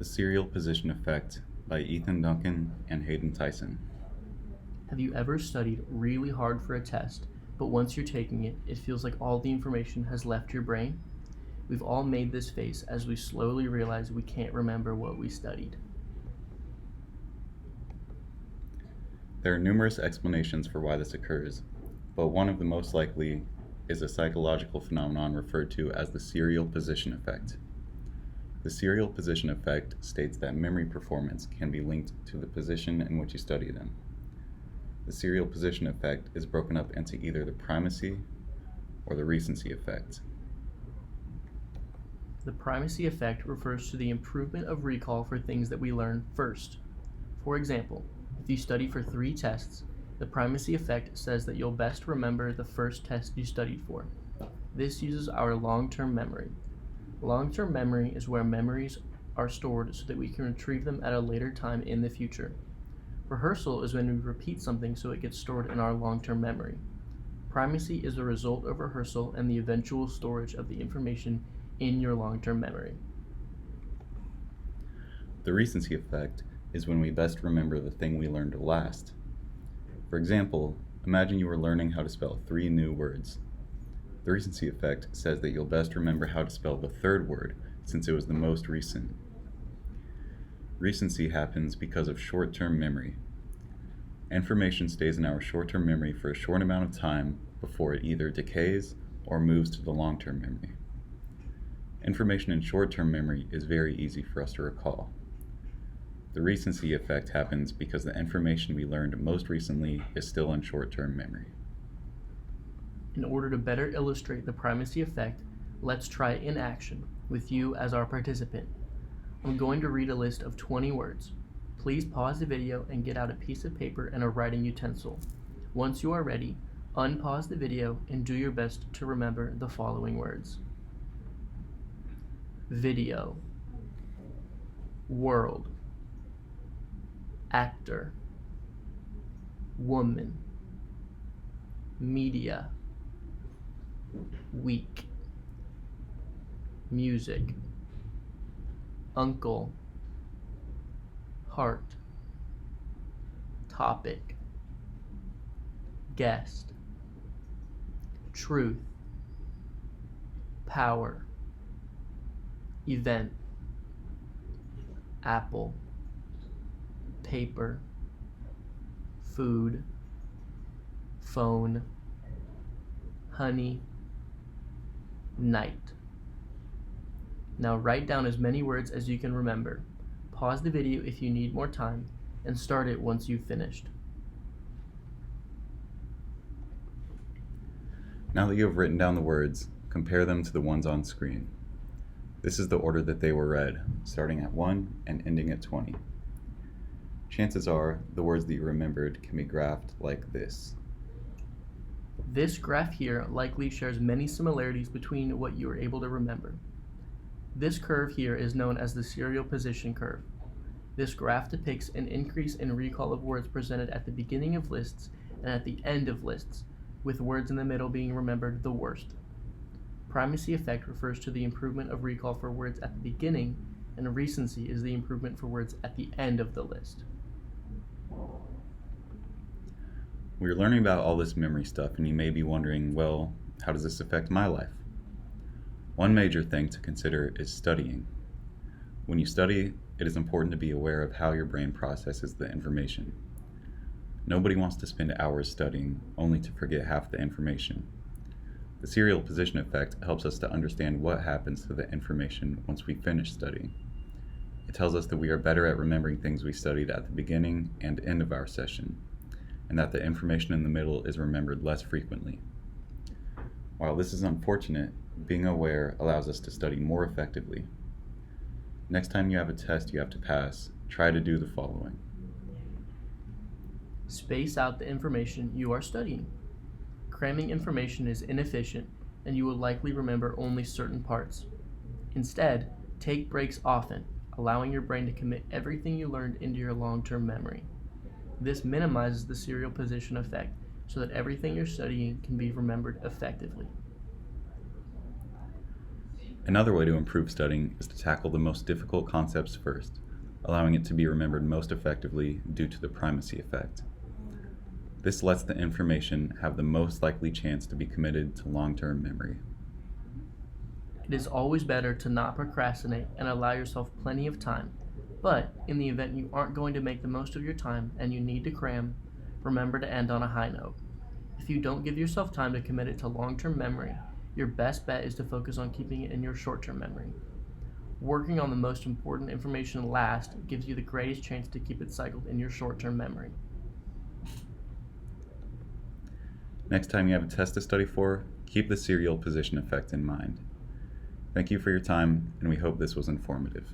The Serial Position Effect by Ethan Duncan and Hayden Tyson. Have you ever studied really hard for a test, but once you're taking it, it feels like all the information has left your brain? We've all made this face as we slowly realize we can't remember what we studied. There are numerous explanations for why this occurs, but one of the most likely is a psychological phenomenon referred to as the serial position effect. The serial position effect states that memory performance can be linked to the position in which you study them. The serial position effect is broken up into either the primacy or the recency effect. The primacy effect refers to the improvement of recall for things that we learn first. For example, if you study for 3 tests, the primacy effect says that you'll best remember the first test you studied for. This uses our long-term memory. Long-term memory is where memories are stored so that we can retrieve them at a later time in the future. Rehearsal is when we repeat something so it gets stored in our long-term memory. Primacy is the result of rehearsal and the eventual storage of the information in your long-term memory. The recency effect is when we best remember the thing we learned last. For example, imagine you were learning how to spell 3 new words. The recency effect says that you'll best remember how to spell the 3rd word since it was the most recent. Recency happens because of short-term memory. Information stays in our short-term memory for a short amount of time before it either decays or moves to the long-term memory. Information in short-term memory is very easy for us to recall. The recency effect happens because the information we learned most recently is still in short-term memory. In order to better illustrate the primacy effect, let's try it in action with you as our participant. I'm going to read a list of 20 words. Please pause the video and get out a piece of paper and a writing utensil. Once you are ready, unpause the video and do your best to remember the following words. Video, world, actor, woman, media, week, music, uncle, heart, topic, guest, truth, power, event, apple, paper, food, phone, honey, night. Now write down as many words as you can remember. Pause the video if you need more time, and start it once you've finished. Now that you have written down the words, compare them to the ones on screen. This is the order that they were read, starting at 1 and ending at 20. Chances are, the words that you remembered can be graphed like this. This graph here likely shares many similarities between what you were able to remember. This curve here is known as the serial position curve. This graph depicts an increase in recall of words presented at the beginning of lists and at the end of lists, with words in the middle being remembered the worst. Primacy effect refers to the improvement of recall for words at the beginning, and recency is the improvement for words at the end of the list. We're learning about all this memory stuff, and you may be wondering, well, how does this affect my life? One major thing to consider is studying. When you study, it is important to be aware of how your brain processes the information. Nobody wants to spend hours studying only to forget half the information. The serial position effect helps us to understand what happens to the information once we finish studying. It tells us that we are better at remembering things we studied at the beginning and end of our session, and that the information in the middle is remembered less frequently. While this is unfortunate, being aware allows us to study more effectively. Next time you have a test you have to pass, try to do the following. Space out the information you are studying. Cramming information is inefficient, and you will likely remember only certain parts. Instead, take breaks often, allowing your brain to commit everything you learned into your long-term memory. This minimizes the serial position effect so that everything you're studying can be remembered effectively. Another way to improve studying is to tackle the most difficult concepts first, allowing it to be remembered most effectively due to the primacy effect. This lets the information have the most likely chance to be committed to long-term memory. It is always better to not procrastinate and allow yourself plenty of time. But in the event you aren't going to make the most of your time and you need to cram, remember to end on a high note. If you don't give yourself time to commit it to long-term memory, your best bet is to focus on keeping it in your short-term memory. Working on the most important information last gives you the greatest chance to keep it cycled in your short-term memory. Next time you have a test to study for, keep the serial position effect in mind. Thank you for your time, and we hope this was informative.